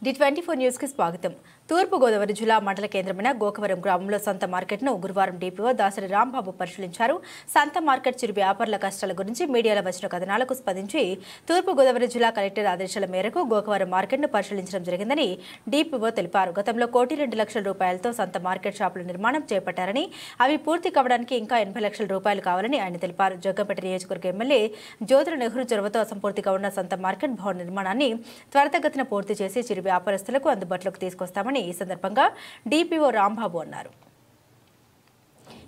డి24 news కి స్వాగతం. తూర్పు గోదావరి జిల్లా మండల కేంద్రమైన గోకవరం గ్రామంలో సంత మార్కెట్ను గురువారం డిపిఓ దాసరి రాంబాబు పరిశీలించారు. సంత మార్కెట్ చిరు వ్యాపారుల కష్టాల గురించి మీడియాలో వచ్చిన కథనాలకు స్పందించి తూర్పు గోదావరి జిల్లా కలెక్టర్ ఆదేశాల మేరకు గోకవరం మార్కెట్ను పరిశీలించడం జరిగిందని డిపిఓ తెలిపారు. గతంలో 1,02,00,000 రూపాయలతో సంత మార్కెట్ షాపుల నిర్మాణం చేపట్టారని, అవి పూర్తి కావడానికి ఇంకా 80 లక్షల రూపాయలు కావాలని ఆయన తెలిపారు. జగ్గంపేట నియోజకవర్గ ఎమ్మెల్యే జ్యోతుల నెహ్రూ చొరవతో అసంపూర్తిగా ఉన్న సంత మార్కెట్ భవన నిర్మాణాన్ని త్వరితగతిన పూర్తి చేసి చిరు వ్యాపారస్తులకు అందుబాటులోకి తీసుకొస్తామని ఈ సందర్భంగా డిపిఓ రాంబాబు అన్నారు.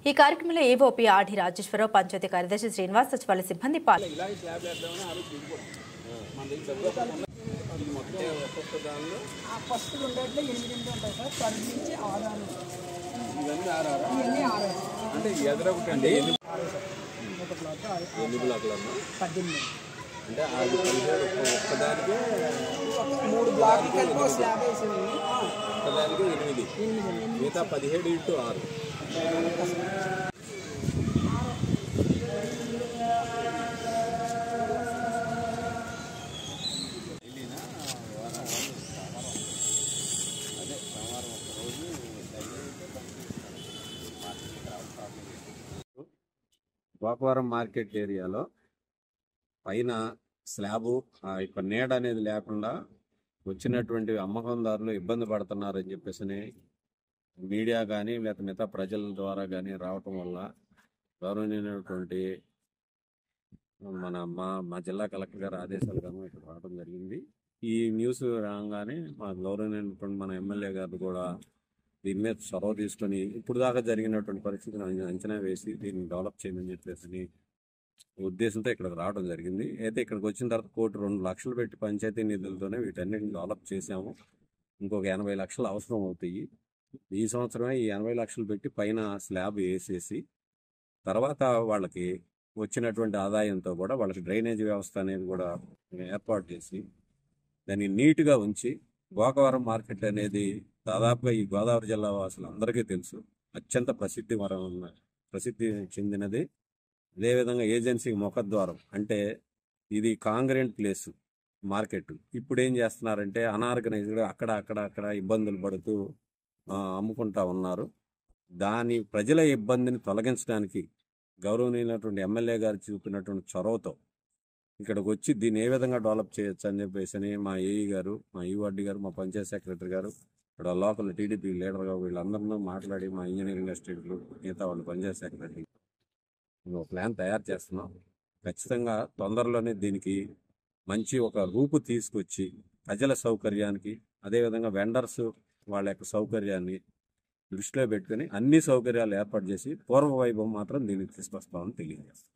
ఈ కార్యక్రమంలో ఏవోపీ ఆడి రాజేశ్వరరావు, పంచాయతీ కార్యదర్శి శ్రీనివాస్, సచివాలయ సిబ్బంది పాల్గొన్నారు. అంటే అది ఒక్కదానికి 3 బ్లాక్లు కలిపి స్లాబ్ వేసేవి, ఒక్కదానికి 8, మిగతా 17x6. అదే సోమవారం ఒక్కరోజు గోకవరం మార్కెట్ ఏరియాలో పైన స్లాబు ఇక నీడ అనేది లేకుండా వచ్చినటువంటి అమ్మకందారులు ఇబ్బంది పడుతున్నారని చెప్పేసి మీడియా కానీ లేకపోతే మిగతా ప్రజల ద్వారా కానీ రావటం వల్ల గౌరవనీయమైనటువంటి మా జిల్లా కలెక్టర్ గారి ఆదేశాలుగాను ఇక్కడ రావడం జరిగింది. ఈ న్యూస్ రాగానే మా గౌరవనీయమైనటువంటి మన ఎమ్మెల్యే గారు కూడా దీని మీద చొరవ తీసుకొని ఇప్పుడు దాకా జరిగినటువంటి పరిస్థితిని అంచనా వేసి దీన్ని డెవలప్ చేయమని చెప్పేసి ఉద్దేశంతో ఇక్కడికి రావడం జరిగింది. అయితే ఇక్కడికి వచ్చిన తర్వాత 1,02,00,000 పెట్టి పంచాయతీ నిధులతోనే వీటన్నిటిని డెవలప్ చేసాము. ఇంకొక 80 లక్షలు అవసరం అవుతాయి. ఈ సంవత్సరమే ఈ 80 లక్షలు పెట్టి పైన స్లాబ్ వేసేసి తర్వాత వాళ్ళకి వచ్చినటువంటి ఆదాయంతో కూడా వాళ్ళకి డ్రైనేజ్ వ్యవస్థ అనేది కూడా ఏర్పాటు చేసి దాన్ని నీట్గా ఉంచి గోకవరం మార్కెట్ అనేది దాదాపుగా ఈ గోదావరి జిల్లా వాసులు అందరికీ తెలుసు, అత్యంత ప్రసిద్ధి చెందినది. అదేవిధంగా ఏజెన్సీకి ముఖద్వారం, అంటే ఇది కాంగ్రెంట్ ప్లేస్ మార్కెట్. ఇప్పుడు ఏం చేస్తున్నారంటే అనార్గనైజ్డ్గా అక్కడ ఇబ్బందులు పడుతూ అమ్ముకుంటా ఉన్నారు. దాని ప్రజల ఇబ్బందిని తొలగించడానికి గౌరవనీయులైనటువంటి ఎమ్మెల్యే గారు చూపినటువంటి చొరవతో ఇక్కడికి వచ్చి దీన్ని ఏ విధంగా డెవలప్ చేయొచ్చు అని చెప్పేసి మా ఏఈ గారు, మా ఈవార్డి గారు, మా పంచాయత్ సెక్రటరీ గారు, ఇక్కడ లోకల్ టీడీపీ లీడర్గా వీళ్ళందరినీ మాట్లాడి మా ఇంజనీరింగ్ ఎస్టేట్లు మిగతా వాళ్ళు పంచాయత్ సెక్రటరీ ప్లాన్ తయారు చేస్తున్నాం. ఖచ్చితంగా తొందరలోనే దీనికి మంచి ఒక రూపు తీసుకొచ్చి ప్రజల సౌకర్యానికి, అదేవిధంగా వెండర్స్ వాళ్ళ యొక్క సౌకర్యాన్ని దృష్టిలో పెట్టుకుని అన్ని సౌకర్యాలు ఏర్పాటు చేసి పూర్వ వైభవం మాత్రం దీనికి తీసుకొస్తామని తెలియజేస్తాం.